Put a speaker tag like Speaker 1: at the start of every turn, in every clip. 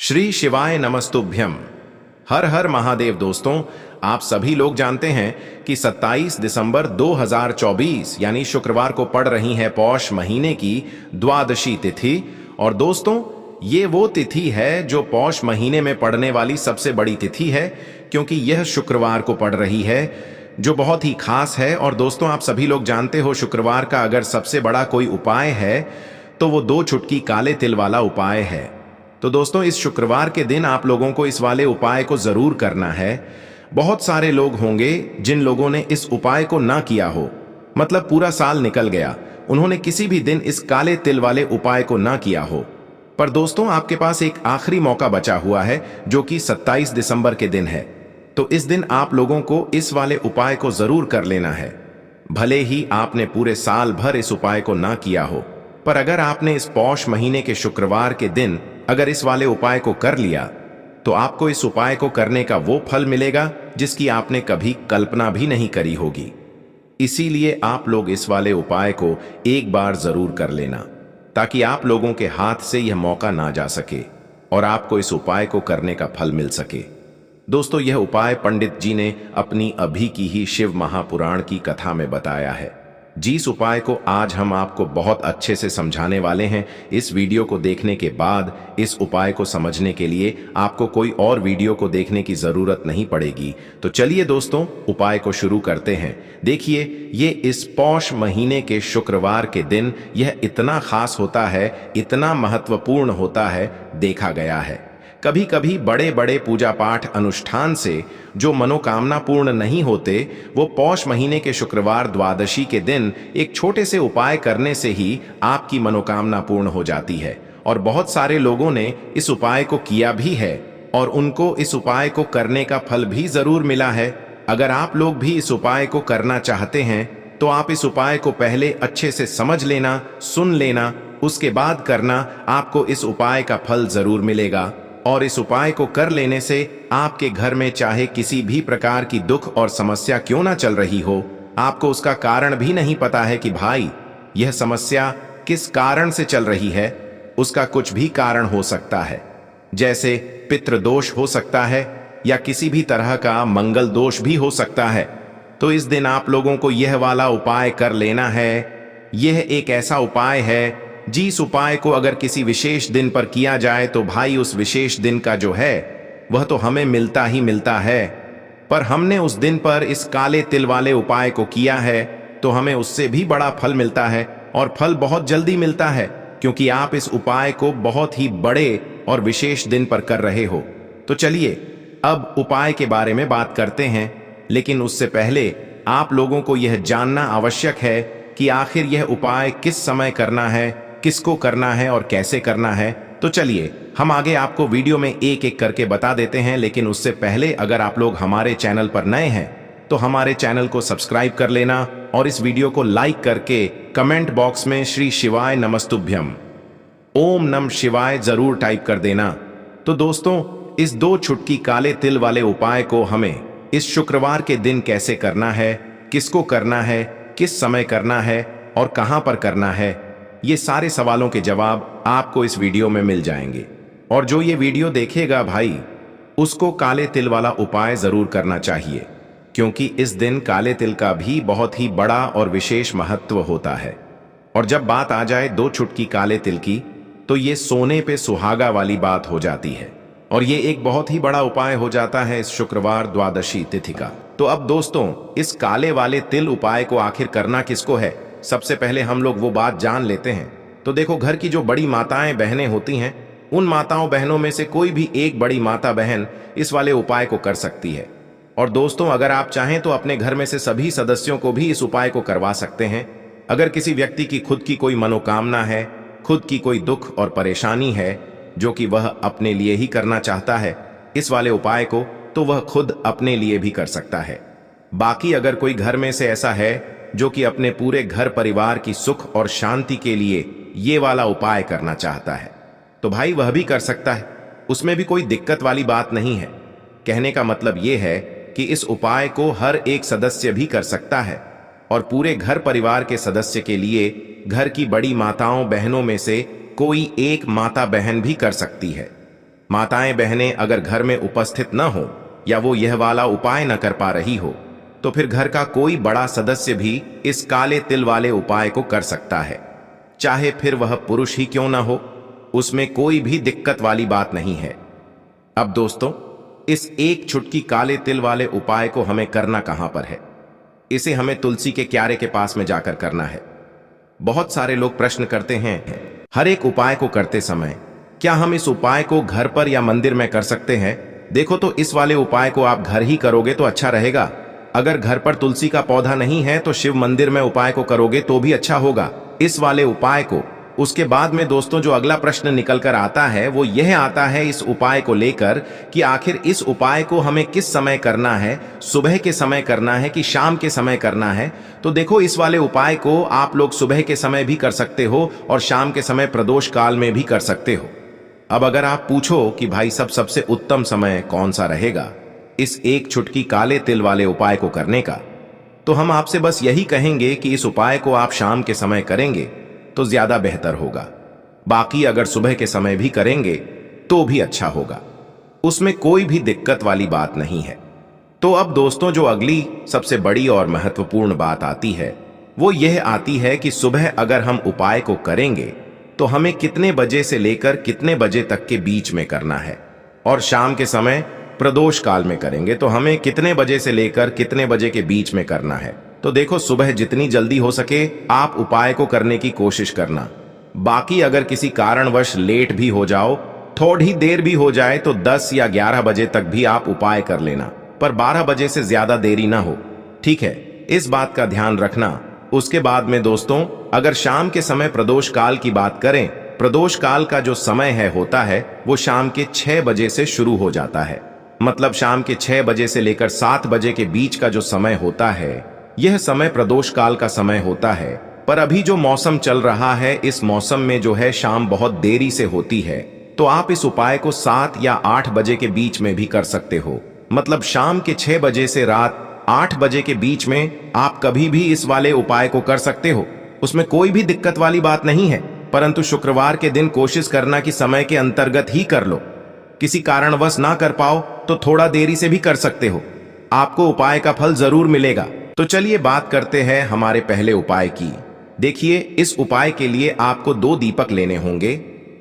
Speaker 1: श्री शिवाय नमस्तुभ्यम। हर हर महादेव। दोस्तों, आप सभी लोग जानते हैं कि 27 दिसंबर 2024 यानी शुक्रवार को पड़ रही है पौष महीने की द्वादशी तिथि। और दोस्तों, ये वो तिथि है जो पौष महीने में पड़ने वाली सबसे बड़ी तिथि है, क्योंकि यह शुक्रवार को पड़ रही है, जो बहुत ही खास है। और दोस्तों, आप सभी लोग जानते हो, शुक्रवार का अगर सबसे बड़ा कोई उपाय है तो वो 2 चुटकी काले तिल वाला उपाय है। तो दोस्तों, इस शुक्रवार के दिन आप लोगों को इस वाले उपाय को जरूर करना है। बहुत सारे लोग होंगे जिन लोगों ने इस उपाय को ना किया हो, मतलब पूरा साल निकल गया, उन्होंने किसी भी दिन इस काले तिल वाले उपाय को ना किया हो। पर दोस्तों, आपके पास एक आखिरी मौका बचा हुआ है, जो कि 27 दिसंबर के दिन है। तो इस दिन आप लोगों को इस वाले उपाय को जरूर कर लेना है। भले ही आपने पूरे साल भर इस उपाय को ना किया हो, पर अगर आपने इस पौष महीने के शुक्रवार के दिन अगर इस वाले उपाय को कर लिया, तो आपको इस उपाय को करने का वो फल मिलेगा जिसकी आपने कभी कल्पना भी नहीं करी होगी। इसीलिए आप लोग इस वाले उपाय को एक बार जरूर कर लेना, ताकि आप लोगों के हाथ से यह मौका ना जा सके और आपको इस उपाय को करने का फल मिल सके। दोस्तों, यह उपाय पंडित जी ने अपनी अभी की ही शिव महापुराण की कथा में बताया है। जिस उपाय को आज हम आपको बहुत अच्छे से समझाने वाले हैं, इस वीडियो को देखने के बाद इस उपाय को समझने के लिए आपको कोई और वीडियो को देखने की जरूरत नहीं पड़ेगी। तो चलिए दोस्तों, उपाय को शुरू करते हैं। देखिए, ये इस पौष महीने के शुक्रवार के दिन यह इतना खास होता है, इतना महत्वपूर्ण होता है, देखा गया है। कभी कभी बड़े बड़े पूजा पाठ अनुष्ठान से जो मनोकामना पूर्ण नहीं होते, वो पौष महीने के शुक्रवार द्वादशी के दिन एक छोटे से उपाय करने से ही आपकी मनोकामना पूर्ण हो जाती है। और बहुत सारे लोगों ने इस उपाय को किया भी है और उनको इस उपाय को करने का फल भी जरूर मिला है। अगर आप लोग भी इस उपाय को करना चाहते हैं, तो आप इस उपाय को पहले अच्छे से समझ लेना, सुन लेना, उसके बाद करना। आपको इस उपाय का फल जरूर मिलेगा। और इस उपाय को कर लेने से आपके घर में चाहे किसी भी प्रकार की दुख और समस्या क्यों ना चल रही हो, आपको उसका कारण भी नहीं पता है कि भाई यह समस्या किस कारण से चल रही है, उसका कुछ भी कारण हो सकता है। जैसे पितृदोष हो सकता है या किसी भी तरह का मंगल दोष भी हो सकता है। तो इस दिन आप लोगों को यह वाला उपाय कर लेना है। यह एक ऐसा उपाय है जिस उपाय को अगर किसी विशेष दिन पर किया जाए, तो भाई उस विशेष दिन का जो है वह तो हमें मिलता ही मिलता है। पर हमने उस दिन पर इस काले तिल वाले उपाय को किया है, तो हमें उससे भी बड़ा फल मिलता है, और फल बहुत जल्दी मिलता है, क्योंकि आप इस उपाय को बहुत ही बड़े और विशेष दिन पर कर रहे हो। तो चलिए अब उपाय के बारे में बात करते हैं, लेकिन उससे पहले आप लोगों को यह जानना आवश्यक है कि आखिर यह उपाय किस समय करना है, किसको करना है और कैसे करना है। तो चलिए हम आगे आपको वीडियो में एक एक करके बता देते हैं। लेकिन उससे पहले अगर आप लोग हमारे चैनल पर नए हैं, तो हमारे चैनल को सब्सक्राइब कर लेना और इस वीडियो को लाइक करके कमेंट बॉक्स में श्री शिवाय नमस्तुभ्यम, ओम नम शिवाय जरूर टाइप कर देना। तो दोस्तों, इस 2 चुटकी काले तिल वाले उपाय को हमें इस शुक्रवार के दिन कैसे करना है, किसको करना है, किस समय करना है और कहां पर करना है, ये सारे सवालों के जवाब आपको इस वीडियो में मिल जाएंगे। और जो ये वीडियो देखेगा भाई, उसको काले तिल वाला उपाय जरूर करना चाहिए, क्योंकि इस दिन काले तिल का भी बहुत ही बड़ा और विशेष महत्व होता है। और जब बात आ जाए 2 चुटकी काले तिल की, तो ये सोने पे सुहागा वाली बात हो जाती है, और ये एक बहुत ही बड़ा उपाय हो जाता है इस शुक्रवार द्वादशी तिथि का। तो अब दोस्तों, इस काले वाले तिल उपाय को आखिर करना किसको है, सबसे पहले हम लोग वो बात जान लेते हैं। तो देखो, घर की जो बड़ी माताएं बहनें होती हैं, उन माताओं बहनों में से कोई भी एक बड़ी माता बहन इस वाले उपाय को कर सकती है। और दोस्तों, अगर आप चाहें तो अपने घर में से सभी सदस्यों को भी इस उपाय को करवा सकते हैं। अगर किसी व्यक्ति की खुद की कोई मनोकामना है, खुद की कोई दुख और परेशानी है, जो कि वह अपने लिए ही करना चाहता है इस वाले उपाय को, तो वह खुद अपने लिए भी कर सकता है। बाकी अगर कोई घर में से ऐसा है जो कि अपने पूरे घर परिवार की सुख और शांति के लिए ये वाला उपाय करना चाहता है, तो भाई वह भी कर सकता है। उसमें भी कोई दिक्कत वाली बात नहीं है। कहने का मतलब ये है कि इस उपाय को हर एक सदस्य भी कर सकता है, और पूरे घर परिवार के सदस्य के लिए घर की बड़ी माताओं बहनों में से कोई एक माता बहन भी कर सकती है। माताएं बहनें अगर घर में उपस्थित न हो या वो यह वाला उपाय न कर पा रही हो तो फिर घर का कोई बड़ा सदस्य भी इस काले तिल वाले उपाय को कर सकता है, चाहे फिर वह पुरुष ही क्यों ना हो। उसमें कोई भी दिक्कत वाली बात नहीं है। अब दोस्तों, इस एक चुटकी काले तिल वाले उपाय को हमें करना कहां पर है? इसे हमें तुलसी के क्यारे के पास में जाकर करना है। बहुत सारे लोग प्रश्न करते हैं, हर एक उपाय को करते समय क्या हम इस उपाय को घर पर या मंदिर में कर सकते हैं? देखो, तो इस वाले उपाय को आप घर ही करोगे तो अच्छा रहेगा। अगर घर पर तुलसी का पौधा नहीं है तो शिव मंदिर में उपाय को करोगे तो भी अच्छा होगा, इस वाले उपाय को। उसके बाद में दोस्तों जो अगला प्रश्न निकल कर आता है वो यह आता है इस उपाय को लेकर कि आखिर इस उपाय को हमें किस समय करना है, सुबह के समय करना है कि शाम के समय करना है? तो देखो, इस वाले उपाय को आप लोग सुबह के समय भी कर सकते हो और शाम के समय प्रदोष काल में भी कर सकते हो। अब अगर आप पूछो कि भाई सबसे उत्तम समय कौन सा रहेगा इस एक चुटकी काले तिल वाले उपाय को करने का, तो हम आपसे बस यही कहेंगे कि इस उपाय को आप शाम के समय करेंगे तो ज्यादा बेहतर होगा। बाकी अगर सुबह के समय भी करेंगे तो भी अच्छा होगा, उसमें कोई भी दिक्कत वाली बात नहीं है। तो अब दोस्तों जो अगली सबसे बड़ी और महत्वपूर्ण बात आती है वो यह आती है कि सुबह अगर हम उपाय को करेंगे तो हमें कितने बजे से लेकर कितने बजे तक के बीच में करना है, और शाम के समय प्रदोष काल में करेंगे तो हमें कितने बजे से लेकर कितने बजे के बीच में करना है। तो देखो, सुबह जितनी जल्दी हो सके आप उपाय को करने की कोशिश करना। बाकी अगर किसी कारणवश लेट भी हो जाओ, थोड़ी देर भी हो जाए तो 10 या 11 बजे तक भी आप उपाय कर लेना, पर 12 बजे से ज्यादा देरी ना हो, ठीक है? इस बात का ध्यान रखना। उसके बाद में दोस्तों अगर शाम के समय प्रदोष काल की बात करें, प्रदोष काल का जो समय होता है वो शाम के 6 बजे से शुरू हो जाता है। मतलब शाम के 6 बजे से लेकर 7 बजे के बीच का जो समय होता है यह समय प्रदोष काल का समय होता है। पर अभी जो मौसम चल रहा है इस मौसम में जो है शाम बहुत देरी से होती है, तो आप इस उपाय को 7 या 8 बजे के बीच में भी कर सकते हो। मतलब शाम के 6 बजे से रात 8 बजे के बीच में आप कभी भी इस वाले उपाय को कर सकते हो, उसमें कोई भी दिक्कत वाली बात नहीं है। परंतु शुक्रवार के दिन कोशिश करना कि समय के अंतर्गत ही कर लो। किसी कारणवश ना कर पाओ तो थोड़ा देरी से भी कर सकते हो, आपको उपाय का फल जरूर मिलेगा। तो चलिए बात करते हैं हमारे पहले उपाय की। देखिए, इस उपाय के लिए आपको 2 दीपक लेने होंगे।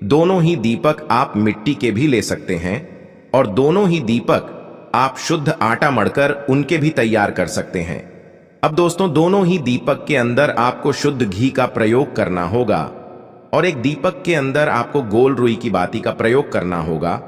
Speaker 1: दोनों ही दीपक आप मिट्टी के भी ले सकते हैं और दोनों ही दीपक आप शुद्ध आटा मढ़कर उनके भी तैयार कर सकते हैं। अब दोस्तों दोनों ही दीपक के अंदर आपको शुद्ध घी का प्रयोग करना होगा और एक दीपक के अंदर आपको गोल रुई की बाती का प्रयोग करना होगा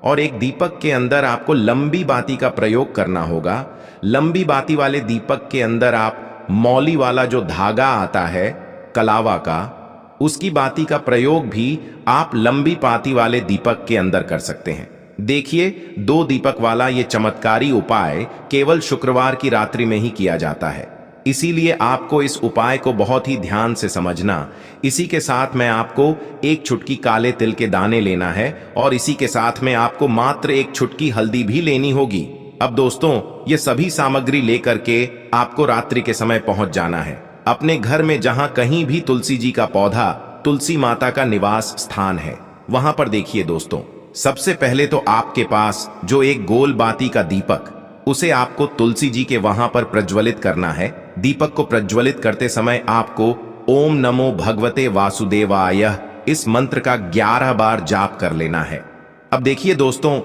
Speaker 1: और एक दीपक के अंदर आपको लंबी बाती का प्रयोग करना होगा। लंबी बाती वाले दीपक के अंदर आप मौली वाला जो धागा आता है कलावा का, उसकी बाती का प्रयोग भी आप लंबी बाती वाले दीपक के अंदर कर सकते हैं। देखिए, 2 दीपक वाला ये चमत्कारी उपाय केवल शुक्रवार की रात्रि में ही किया जाता है, इसीलिए आपको इस उपाय को बहुत ही ध्यान से समझना। इसी के साथ में आपको एक चुटकी काले तिल के दाने लेना है और इसी के साथ में आपको मात्र एक चुटकी हल्दी भी लेनी होगी। अब दोस्तों ये सभी सामग्री लेकर के आपको रात्रि के समय पहुंच जाना है अपने घर में, जहां कहीं भी तुलसी जी का पौधा, तुलसी माता का निवास स्थान है, वहां पर देखिए दोस्तों, सबसे पहले तो आपके पास जो एक गोल बाती का दीपक, उसे आपको तुलसी जी के वहां पर प्रज्वलित करना है। दीपक को प्रज्वलित करते समय आपको ओम नमो भगवते वासुदेवाय इस मंत्र का 11 बार जाप कर लेना है। अब देखिए दोस्तों,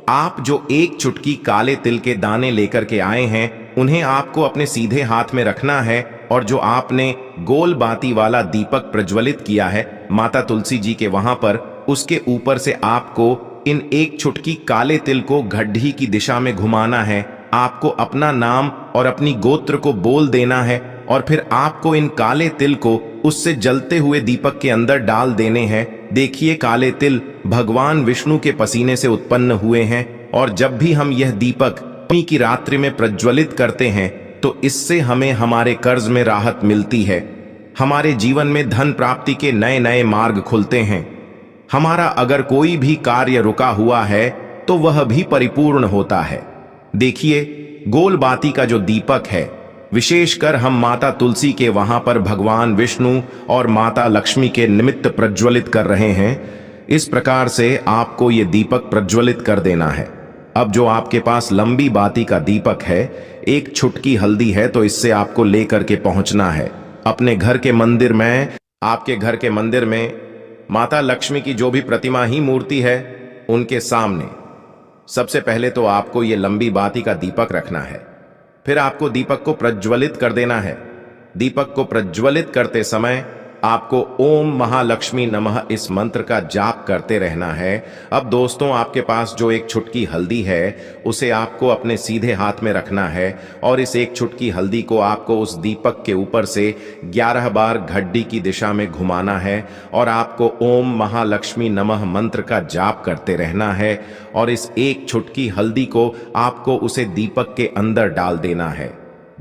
Speaker 1: आप जो एक चुटकी काले तिल के दाने लेकर के आए हैं उन्हें आपको अपने सीधे हाथ में रखना है और जो आपने गोल बाती वाला दीपक प्रज्वलित किया है माता तुलसी जी के वहां पर, उसके ऊपर से आपको इन एक चुटकी काले तिल को गड्ढी की दिशा में घुमाना है। आपको अपना नाम और अपनी गोत्र को बोल देना है और फिर आपको इन काले तिल को उससे जलते हुए दीपक के अंदर डाल देने हैं। देखिए, काले तिल भगवान विष्णु के पसीने से उत्पन्न हुए हैं और जब भी हम यह दीपक नवमी की रात्रि में प्रज्वलित करते हैं तो इससे हमें हमारे कर्ज में राहत मिलती है, हमारे जीवन में धन प्राप्ति के नए नए मार्ग खुलते हैं, हमारा अगर कोई भी कार्य रुका हुआ है तो वह भी परिपूर्ण होता है। देखिए, गोल बाती का जो दीपक है, विशेषकर हम माता तुलसी के वहां पर भगवान विष्णु और माता लक्ष्मी के निमित्त प्रज्वलित कर रहे हैं। इस प्रकार से आपको ये दीपक प्रज्वलित कर देना है। अब जो आपके पास लंबी बाती का दीपक है, एक छुटकी हल्दी है, तो इससे आपको लेकर के पहुंचना है अपने घर के मंदिर में। आपके घर के मंदिर में माता लक्ष्मी की जो भी प्रतिमा ही मूर्ति है, उनके सामने सबसे पहले तो आपको ये लंबी बाती का दीपक रखना है। फिर आपको दीपक को प्रज्वलित कर देना है। दीपक को प्रज्वलित करते समय आपको ओम महालक्ष्मी नमः इस मंत्र का जाप करते रहना है। अब दोस्तों, आपके पास जो एक छुटकी हल्दी है, उसे आपको अपने सीधे हाथ में रखना है और इस एक छुटकी हल्दी को आपको उस दीपक के ऊपर से 11 बार घड्डी की दिशा में घुमाना है और आपको ओम महालक्ष्मी नमः मंत्र का जाप करते रहना है और इस एक छुटकी हल्दी को आपको उसे दीपक के अंदर डाल देना है।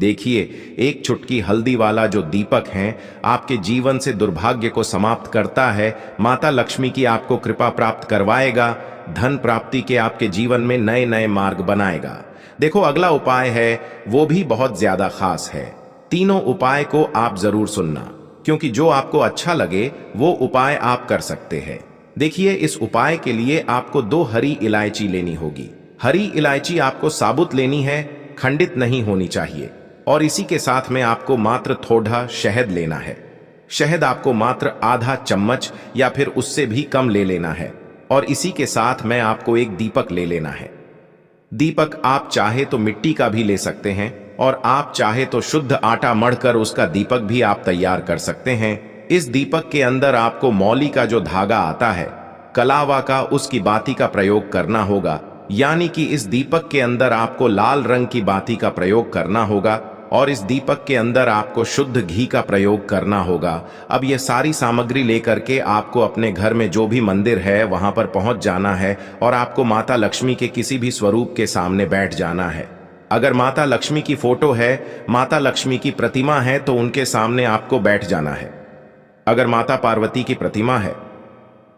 Speaker 1: देखिए, एक चुटकी हल्दी वाला जो दीपक है आपके जीवन से दुर्भाग्य को समाप्त करता है, माता लक्ष्मी की आपको कृपा प्राप्त करवाएगा, धन प्राप्ति के आपके जीवन में नए नए मार्ग बनाएगा। देखो, अगला उपाय है वो भी बहुत ज्यादा खास है। तीनों उपाय को आप जरूर सुनना, क्योंकि जो आपको अच्छा लगे वो उपाय आप कर सकते हैं। देखिए, इस उपाय के लिए आपको 2 हरी इलायची लेनी होगी। हरी इलायची आपको साबुत लेनी है, खंडित नहीं होनी चाहिए। और इसी के साथ में आपको मात्र थोड़ा शहद लेना है। शहद आपको मात्र आधा चम्मच या फिर उससे भी कम ले लेना है। और इसी के साथ में आपको एक दीपक ले लेना है। दीपक आप चाहे तो मिट्टी का भी ले सकते हैं और आप चाहे तो शुद्ध आटा मढ़कर उसका दीपक भी आप तैयार कर सकते हैं। इस दीपक के अंदर आपको मौली का जो धागा आता है, कलावा का, उसकी बाती का प्रयोग करना होगा। यानी कि इस दीपक के अंदर आपको लाल रंग की बाती का प्रयोग करना होगा और इस दीपक के अंदर आपको शुद्ध घी का प्रयोग करना होगा। अब ये सारी सामग्री लेकर के आपको अपने घर में जो भी मंदिर है वहां पर पहुंच जाना है और आपको माता लक्ष्मी के किसी भी स्वरूप के सामने बैठ जाना है। अगर माता लक्ष्मी की फोटो है, माता लक्ष्मी की प्रतिमा है, तो उनके सामने आपको बैठ जाना है। अगर माता पार्वती की प्रतिमा है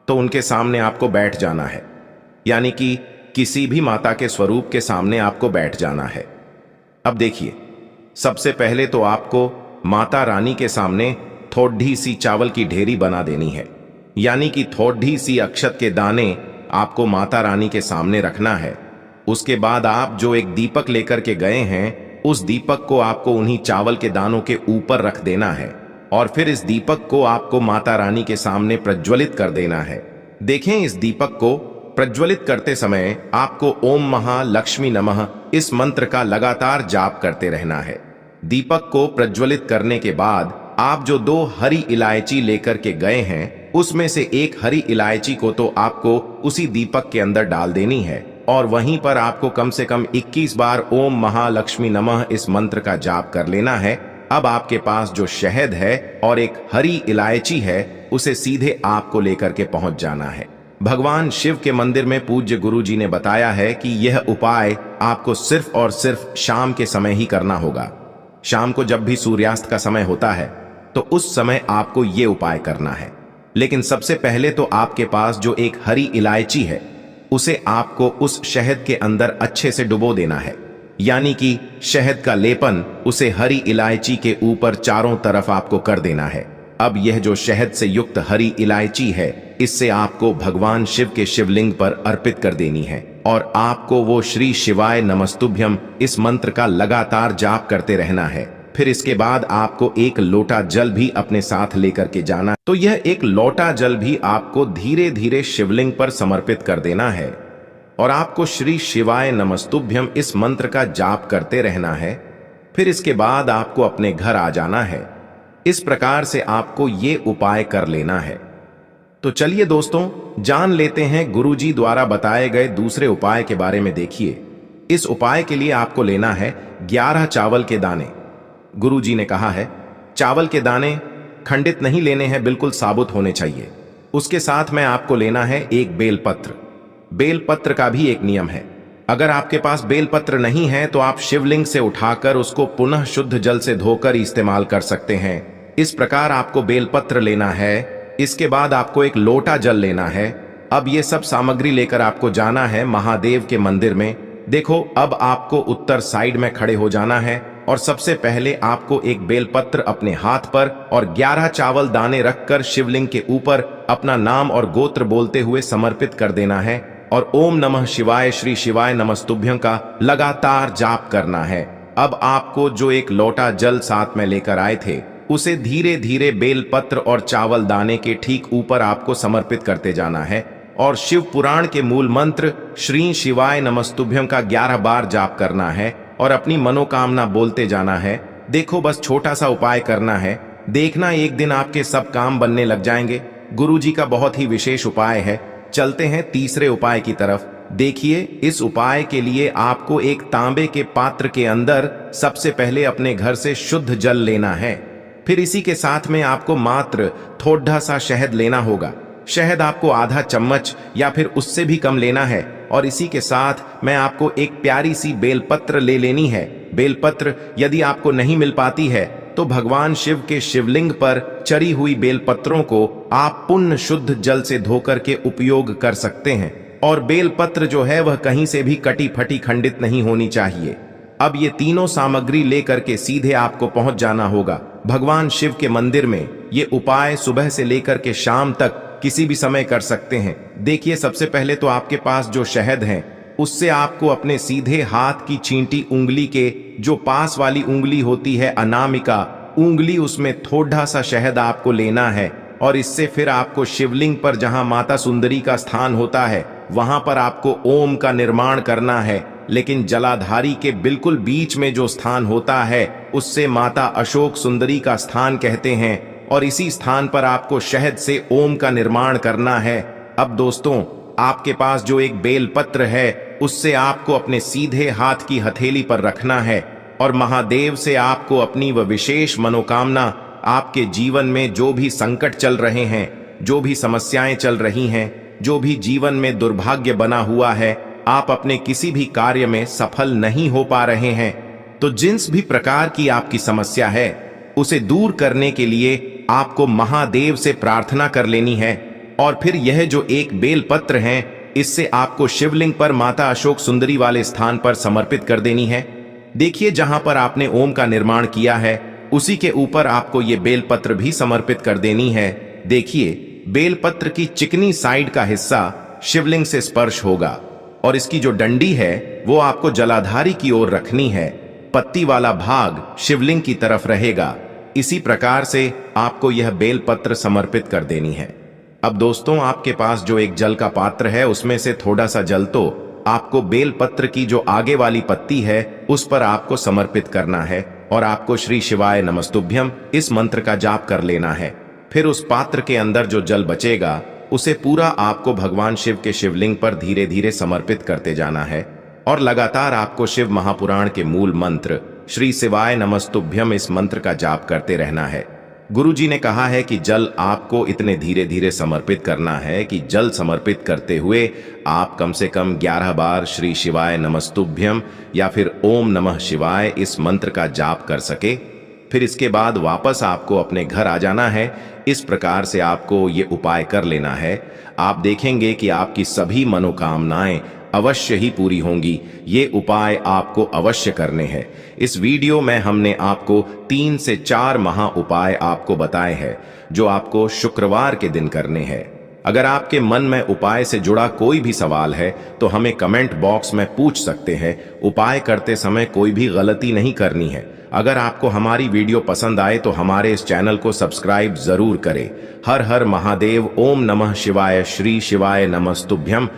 Speaker 1: तो उनके सामने आपको बैठ जाना है। यानी कि किसी भी माता के स्वरूप के सामने आपको बैठ जाना है। अब देखिए, सबसे पहले तो आपको माता रानी के सामने थोड़ी सी चावल की ढेरी बना देनी है। यानी कि थोड़ी सी अक्षत के दाने आपको माता रानी के सामने रखना है। उसके बाद आप जो एक दीपक लेकर के गए हैं, उस दीपक को आपको उन्हीं चावल के दानों के ऊपर रख देना है और फिर इस दीपक को आपको माता रानी के सामने प्रज्वलित कर देना है। देखें, इस दीपक को प्रज्वलित करते समय आपको ओम महालक्ष्मी नमः इस मंत्र का लगातार जाप करते रहना है। दीपक को प्रज्वलित करने के बाद आप जो 2 हरी इलायची लेकर के गए हैं, उसमें से एक हरी इलायची को तो आपको उसी दीपक के अंदर डाल देनी है और वहीं पर आपको कम से कम 21 बार ओम महालक्ष्मी नमः इस मंत्र का जाप कर लेना है। अब आपके पास जो शहद है और एक हरी इलायची है, उसे सीधे आपको लेकर के पहुंच जाना है। भगवान शिव के मंदिर में पूज्य गुरु जी ने बताया है कि यह उपाय आपको सिर्फ और सिर्फ शाम के समय ही करना होगा। शाम को जब भी सूर्यास्त का समय होता है तो उस समय आपको यह उपाय करना है। लेकिन सबसे पहले तो आपके पास जो एक हरी इलायची है, उसे आपको उस शहद के अंदर अच्छे से डुबो देना है। यानी कि शहद का लेपन उसे हरी इलायची के ऊपर चारों तरफ आपको कर देना है। अब यह जो शहद से युक्त हरी इलायची है, इससे आपको भगवान शिव के शिवलिंग पर अर्पित कर देनी है और आपको वो श्री शिवाय नमस्तुभ्यम इस मंत्र का लगातार जाप करते रहना है। फिर इसके बाद आपको एक लोटा जल भी अपने साथ लेकर के जाना। तो यह एक लोटा जल भी आपको धीरे धीरे शिवलिंग पर समर्पित कर देना है और आपको श्री शिवाय नमस्तुभ्यम इस मंत्र का जाप करते रहना है। फिर इसके बाद आपको अपने घर आ जाना है। इस प्रकार से आपको ये उपाय कर लेना है। तो चलिए दोस्तों, जान लेते हैं गुरुजी द्वारा बताए गए दूसरे उपाय के बारे में। देखिए, इस उपाय के लिए आपको लेना है 11 चावल के दाने। गुरुजी ने कहा है चावल के दाने खंडित नहीं लेने हैं, बिल्कुल साबुत होने चाहिए। उसके साथ में आपको लेना है एक बेलपत्र। बेलपत्र का भी एक नियम है, अगर आपके पास बेलपत्र नहीं है तो आप शिवलिंग से उठाकर उसको पुनः शुद्ध जल से धोकर इस्तेमाल कर सकते हैं। इस प्रकार आपको बेलपत्र लेना है। इसके बाद आपको एक लोटा जल लेना है। अब ये सब सामग्री लेकर आपको जाना है महादेव के मंदिर में। देखो, अब आपको उत्तर साइड में खड़े हो जाना है और सबसे पहले आपको एक बेलपत्र अपने हाथ पर और 11 चावल दाने रखकर शिवलिंग के ऊपर अपना नाम और गोत्र बोलते हुए समर्पित कर देना है और ओम नमः शिवाय श्री शिवाय नमस्तुभ्यं का लगातार जाप करना है। अब आपको जो एक लोटा जल साथ में लेकर आए थे उसे धीरे धीरे बेलपत्र और चावल दाने के ठीक ऊपर आपको समर्पित करते जाना है और शिव पुराण के मूल मंत्र श्री शिवाय नमस्तुभ्यं का 11 बार जाप करना है और अपनी मनोकामना बोलते जाना है। देखो, बस छोटा सा उपाय करना है, देखना एक दिन आपके सब काम बनने लग जाएंगे। गुरुजी का बहुत ही विशेष उपाय है। चलते हैं तीसरे उपाय की तरफ। देखिए, इस उपाय के लिए आपको एक तांबे के पात्र के अंदर सबसे पहले अपने घर से शुद्ध जल लेना है। फिर इसी के साथ में आपको मात्र थोड़ा सा शहद लेना होगा। शहद आपको आधा चम्मच या फिर उससे भी कम लेना है और इसी के साथ मैं आपको एक प्यारी सी बेलपत्र ले लेनी है। बेलपत्र यदि आपको नहीं मिल पाती है तो भगवान शिव के शिवलिंग पर चढ़ी हुई बेलपत्रों को आप पुण्य शुद्ध जल से धोकर के उपयोग कर सकते हैं और बेलपत्र जो है वह कहीं से भी कटी फटी खंडित नहीं होनी चाहिए। अब ये तीनों सामग्री लेकर के सीधे आपको पहुंच जाना होगा भगवान शिव के मंदिर में। ये उपाय सुबह से लेकर के शाम तक किसी भी समय कर सकते हैं। देखिए, सबसे पहले तो आपके पास जो शहद है उससे आपको अपने सीधे हाथ की छींटी उंगली के जो पास वाली उंगली होती है अनामिका उंगली, उसमें थोड़ा सा शहद आपको लेना है और इससे फिर आपको शिवलिंग पर जहां माता सुंदरी का स्थान होता है वहां पर आपको ओम का निर्माण करना है। लेकिन जलाधारी के बिल्कुल बीच में जो स्थान होता है उससे माता अशोक सुंदरी का स्थान कहते हैं और इसी स्थान पर आपको शहद से ओम का निर्माण करना है। अब दोस्तों, आपके पास जो एक बेलपत्र है उससे आपको अपने सीधे हाथ की हथेली पर रखना है और महादेव से आपको अपनी वह विशेष मनोकामना, आपके जीवन में जो भी संकट चल रहे हैं, जो भी समस्याएं चल रही हैं, जो भी जीवन में दुर्भाग्य बना हुआ है, आप अपने किसी भी कार्य में सफल नहीं हो पा रहे हैं, तो जिस भी प्रकार की आपकी समस्या है उसे दूर करने के लिए आपको महादेव से प्रार्थना कर लेनी है। और फिर यह जो एक बेलपत्र है इससे आपको शिवलिंग पर माता अशोक सुंदरी वाले स्थान पर समर्पित कर देनी है। देखिए, जहां पर आपने ओम का निर्माण किया है उसी के ऊपर आपको ये बेलपत्र भी समर्पित कर देनी है। देखिए, बेलपत्र की चिकनी साइड का हिस्सा शिवलिंग से स्पर्श होगा और इसकी जो डंडी है वो आपको जलाधारी की ओर रखनी है। पत्ती वाला भाग शिवलिंग की तरफ रहेगा। इसी प्रकार से आपको यह बेलपत्र समर्पित कर देनी है। अब दोस्तों, आपके पास जो एक जल का पात्र है उसमें से थोड़ा सा जल तो आपको बेलपत्र की जो आगे वाली पत्ती है उस पर आपको समर्पित करना है और आपको श्री शिवाय नमस्तुभ्यं इस मंत्र का जाप कर लेना है। फिर उस पात्र के अंदर जो जल बचेगा उसे पूरा आपको भगवान शिव के शिवलिंग पर धीरे धीरे समर्पित करते जाना है और लगातार आपको शिव महापुराण के मूल मंत्र श्री शिवाय नमस्तुभ्यं इस मंत्र का जाप करते रहना है। गुरुजी ने कहा है कि जल आपको इतने धीरे धीरे समर्पित करना है कि जल समर्पित करते हुए आप कम से कम 11 बार श्री शिवाय नमस्तुभ्यं या फिर ओम नमः शिवाय इस मंत्र का जाप कर सके। फिर इसके बाद वापस आपको अपने घर आ जाना है। इस प्रकार से आपको ये उपाय कर लेना है। आप देखेंगे कि आपकी सभी मनोकामनाएं अवश्य ही पूरी होंगी। ये उपाय आपको अवश्य करने हैं। इस वीडियो में हमने आपको 3 से 4 महा उपाय आपको बताए हैं जो आपको शुक्रवार के दिन करने हैं। अगर आपके मन में उपाय से जुड़ा कोई भी सवाल है तो हमें कमेंट बॉक्स में पूछ सकते हैं। उपाय करते समय कोई भी गलती नहीं करनी है। अगर आपको हमारी वीडियो पसंद आए तो हमारे इस चैनल को सब्सक्राइब जरूर करें। हर हर महादेव। ओम नमः शिवाय। श्री शिवाय नमस्तुभ्यं।